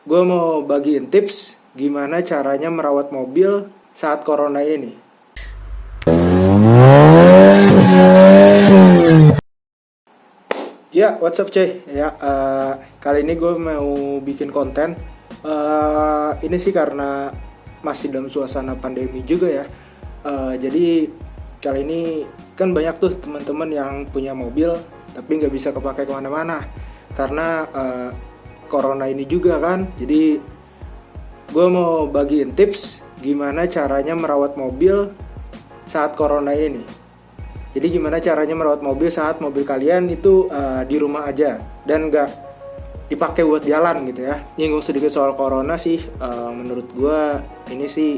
Gue mau bagiin tips gimana caranya merawat mobil saat corona ini nih. Ya, what's up cuy? Ya, kali ini gue mau bikin konten. Ini sih karena masih dalam suasana pandemi juga ya. Jadi kali ini kan banyak tuh teman-teman yang punya mobil tapi nggak bisa kepake kemana-mana karena corona ini juga kan. Jadi gue mau bagiin tips gimana caranya merawat mobil saat corona ini. Jadi gimana caranya merawat mobil saat mobil kalian itu di rumah aja dan nggak dipakai buat jalan gitu ya. Nyinggung sedikit soal corona sih, menurut gue ini sih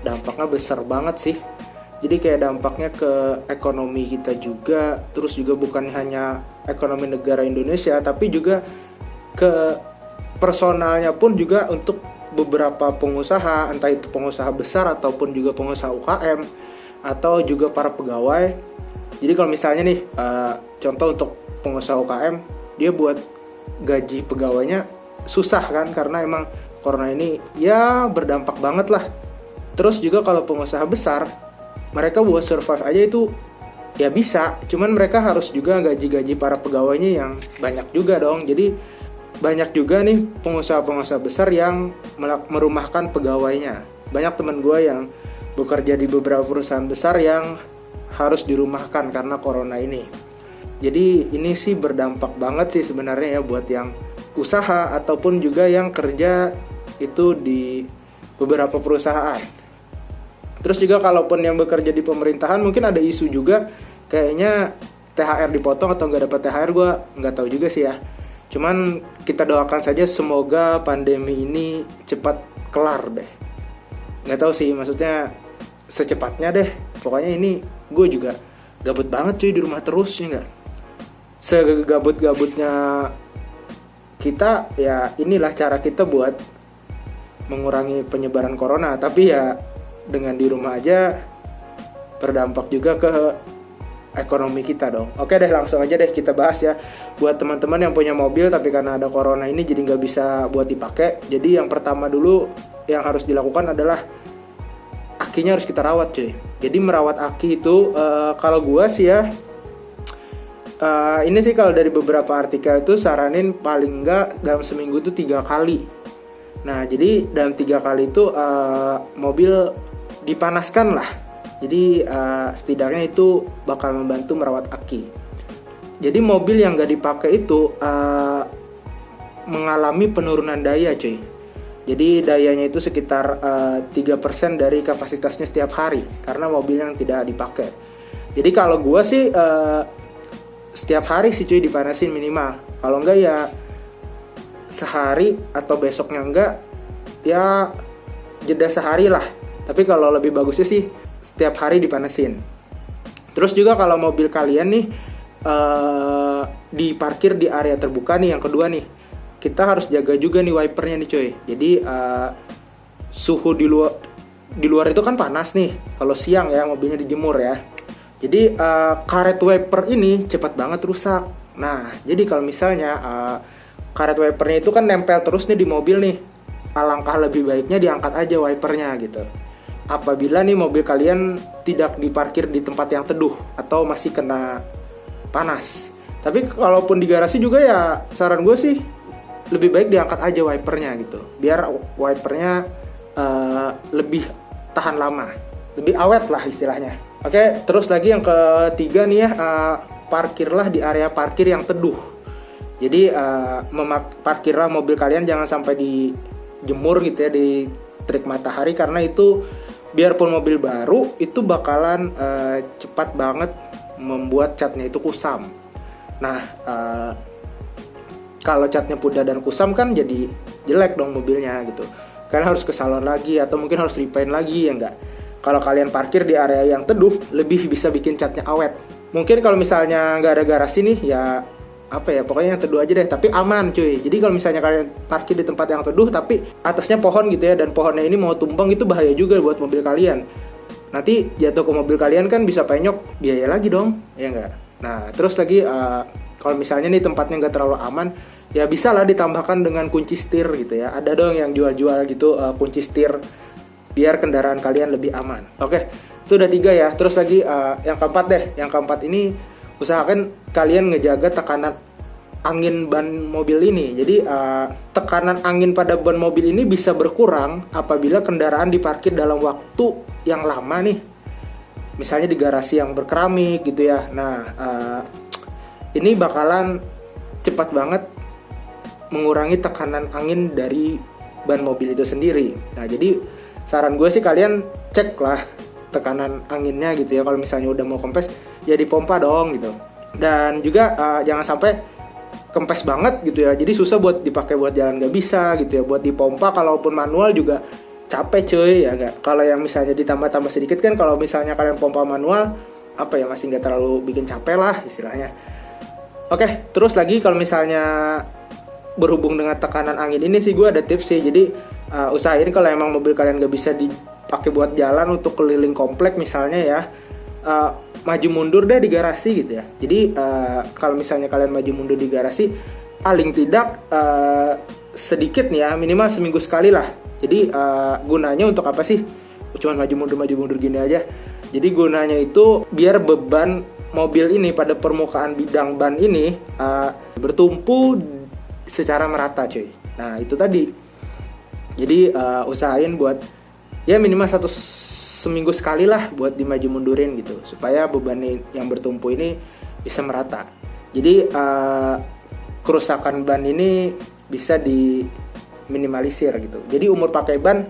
dampaknya besar banget sih. Jadi kayak dampaknya ke ekonomi kita juga, terus juga bukan hanya ekonomi negara Indonesia, tapi juga ke personalnya pun juga untuk beberapa pengusaha, entah itu pengusaha besar ataupun juga pengusaha UKM atau juga para pegawai. Jadi kalau misalnya nih, contoh untuk pengusaha UKM, dia buat gaji pegawainya susah kan, karena emang corona ini ya berdampak banget lah. Terus juga kalau pengusaha besar, mereka buat survive aja itu ya bisa, cuman mereka harus juga gaji-gaji para pegawainya yang banyak juga dong. Jadi banyak juga nih pengusaha-pengusaha besar yang merumahkan pegawainya. Banyak teman gue yang bekerja di beberapa perusahaan besar yang harus dirumahkan karena corona ini. Jadi ini sih berdampak banget sih sebenarnya ya buat yang usaha ataupun juga yang kerja itu di beberapa perusahaan. Terus juga kalaupun yang bekerja di pemerintahan mungkin ada isu juga kayaknya THR dipotong atau nggak dapat THR, gue nggak tahu juga sih ya. Cuman kita doakan saja semoga pandemi ini cepat kelar deh. Nggak tahu sih, maksudnya secepatnya deh. Pokoknya ini gue juga gabut banget cuy di rumah terus ya nggak. Segabut-gabutnya kita ya inilah cara kita buat mengurangi penyebaran corona. Tapi ya dengan di rumah aja berdampak juga ke ekonomi kita dong. Oke deh, langsung aja deh kita bahas ya. Buat teman-teman yang punya mobil tapi karena ada corona ini jadi nggak bisa buat dipakai. Jadi yang pertama dulu yang harus dilakukan adalah akinya harus kita rawat cuy. Jadi merawat aki itu kalau gua sih ya, ini sih kalau dari beberapa artikel itu saranin paling nggak dalam seminggu itu 3 kali. Nah jadi dalam 3 kali itu mobil dipanaskan lah. Jadi setidaknya itu bakal membantu merawat aki. Jadi mobil yang nggak dipakai itu mengalami penurunan daya cuy. Jadi dayanya itu sekitar 3% dari kapasitasnya setiap hari karena mobil yang tidak dipakai. Jadi kalau gue sih setiap hari sih cuy dipanasin minimal. Kalau enggak ya sehari atau besoknya enggak ya jeda sehari lah. Tapi kalau lebih bagusnya sih setiap hari dipanasin. Terus juga kalau mobil kalian nih diparkir di area terbuka nih, yang kedua nih, kita harus jaga juga nih wipernya nih coy. Jadi suhu di luar itu kan panas nih. Kalau siang ya mobilnya dijemur ya. Jadi karet wiper ini cepat banget rusak. Nah, jadi kalau misalnya karet wipernya itu kan nempel terus nih di mobil nih, alangkah lebih baiknya diangkat aja wipernya gitu. Apabila nih mobil kalian tidak diparkir di tempat yang teduh atau masih kena panas. Tapi kalaupun di garasi juga ya saran gue sih lebih baik diangkat aja wipernya gitu, biar wipernya lebih tahan lama, lebih awet lah istilahnya. Oke, terus lagi yang ketiga nih ya, parkirlah di area parkir yang teduh. Jadi parkirlah mobil kalian jangan sampai dijemur gitu ya di terik matahari, karena itu biarpun mobil baru itu bakalan cepat banget membuat catnya itu kusam. Nah kalau catnya pudar dan kusam kan jadi jelek dong mobilnya gitu. Kalian harus ke salon lagi atau mungkin harus repaint lagi ya enggak. Kalau kalian parkir di area yang teduh lebih bisa bikin catnya awet. Mungkin kalau misalnya nggak ada garasi nih ya apa ya, pokoknya yang teduh aja deh, tapi aman cuy. Jadi kalau misalnya kalian parkir di tempat yang teduh tapi atasnya pohon gitu ya, dan pohonnya ini mau tumbang, itu bahaya juga buat mobil kalian. Nanti jatuh ke mobil kalian kan bisa penyok, biaya lagi dong ya enggak. Nah terus lagi kalau misalnya nih tempatnya nggak terlalu aman, ya bisa lah ditambahkan dengan kunci setir gitu ya. Ada dong yang jual-jual gitu kunci setir biar kendaraan kalian lebih aman. Oke, itu udah 3 ya. Terus lagi yang keempat deh. Yang keempat ini usahakan kalian ngejaga tekanan angin ban mobil ini. Jadi tekanan angin pada ban mobil ini bisa berkurang apabila kendaraan diparkir dalam waktu yang lama nih. Misalnya di garasi yang berkeramik gitu ya. Nah, ini bakalan cepat banget mengurangi tekanan angin dari ban mobil itu sendiri. Nah, jadi saran gue sih kalian cek lah tekanan anginnya gitu ya. Kalau misalnya udah mau kempes, ya dipompa dong gitu. Dan juga jangan sampai kempes banget gitu ya, jadi susah buat dipakai buat jalan, nggak bisa gitu ya. Buat dipompa kalaupun manual juga capek cuy ya nggak. Kalau yang misalnya ditambah-tambah sedikit kan, kalau misalnya kalian pompa manual apa ya, masih nggak terlalu bikin capek lah istilahnya. Oke, terus lagi kalau misalnya berhubung dengan tekanan angin ini sih gue ada tips sih. Jadi usahain kalau emang mobil kalian nggak bisa dipakai buat jalan untuk keliling komplek misalnya ya, maju mundur deh di garasi gitu ya. Jadi kalau misalnya kalian maju mundur di garasi, paling tidak sedikit nih ya, minimal seminggu sekali lah. Jadi gunanya untuk apa sih? Cuman maju mundur gini aja. Jadi gunanya itu biar beban mobil ini pada permukaan bidang ban ini bertumpu secara merata cuy. Nah itu tadi. Jadi usahain buat ya minimal seminggu sekali lah buat dimaju mundurin gitu, supaya beban yang bertumpu ini bisa merata. Jadi kerusakan ban ini bisa diminimalisir gitu. Jadi umur pakai ban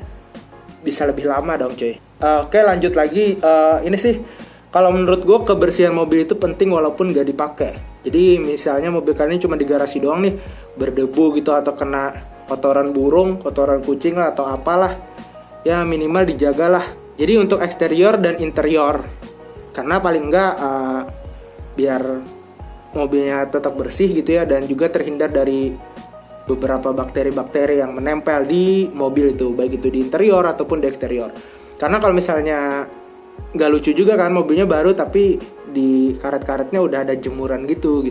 bisa lebih lama dong cuy. Oke, lanjut lagi. Ini sih kalau menurut gue kebersihan mobil itu penting walaupun gak dipakai. Jadi misalnya mobil kalian cuma di garasi doang nih, berdebu gitu atau kena kotoran burung, kotoran kucing lah atau apalah, ya minimal dijagalah. Jadi untuk eksterior dan interior, karena paling enggak biar mobilnya tetap bersih gitu ya, dan juga terhindar dari beberapa bakteri-bakteri yang menempel di mobil itu, baik itu di interior ataupun di eksterior. Karena kalau misalnya nggak lucu juga kan, mobilnya baru tapi di karet-karetnya udah ada jemuran gitu,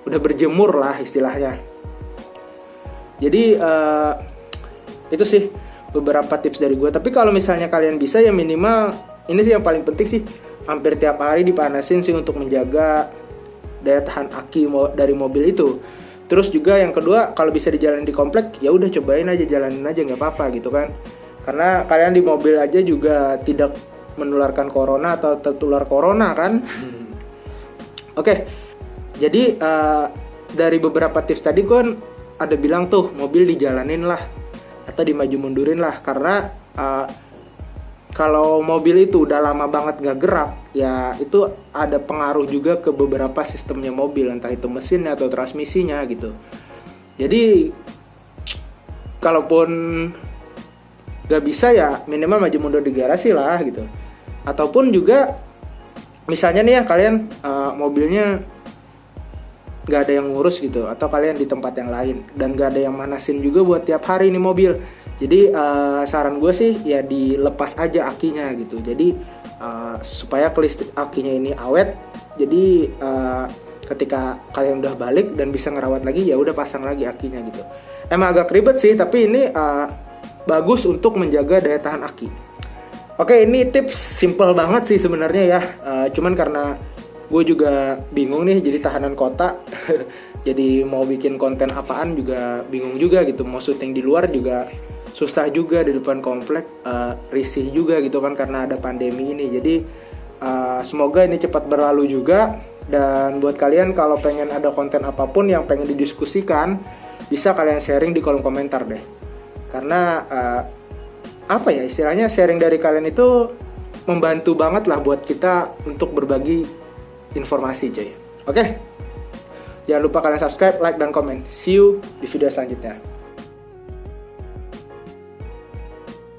udah berjemur lah istilahnya. Jadi itu sih beberapa tips dari gue. Tapi kalau misalnya kalian bisa ya minimal, ini sih yang paling penting sih, hampir tiap hari dipanasin sih untuk menjaga daya tahan aki dari mobil itu. Terus juga yang kedua, kalau bisa dijalanin di komplek, ya udah cobain aja, jalanin aja, nggak apa-apa gitu kan. Karena kalian di mobil aja juga tidak menularkan corona atau tertular corona kan. Oke, jadi dari beberapa tips tadi kan ada bilang tuh mobil dijalanin lah atau dimaju mundurin lah, karena kalau mobil itu udah lama banget gak gerak, ya itu ada pengaruh juga ke beberapa sistemnya mobil, entah itu mesinnya atau transmisinya gitu. Jadi kalaupun gak bisa ya minimal maju mundur di garasi lah gitu. Ataupun juga misalnya nih ya kalian mobilnya gak ada yang ngurus gitu, atau kalian di tempat yang lain dan gak ada yang manasin juga buat tiap hari nih mobil. Jadi saran gue sih ya dilepas aja akinya gitu. Jadi supaya kelistrik akinya ini awet. Jadi ketika kalian udah balik dan bisa ngerawat lagi, ya udah pasang lagi akinya gitu. Emang agak ribet sih, tapi ini bagus untuk menjaga daya tahan aki. Oke, ini tips simple banget sih sebenarnya ya. Cuman karena gue juga bingung nih jadi tahanan kota. Jadi mau bikin konten apaan juga bingung juga gitu. Mau syuting di luar juga susah juga, di depan komplek risih juga gitu kan karena ada pandemi ini. Jadi semoga ini cepat berlalu juga. Dan buat kalian kalau pengen ada konten apapun yang pengen didiskusikan, bisa kalian sharing di kolom komentar deh. Karena apa ya istilahnya, sharing dari kalian itu membantu banget lah buat kita untuk berbagi informasi cuy. Oke? Jangan lupa kalian subscribe, like, dan komen. See you di video selanjutnya.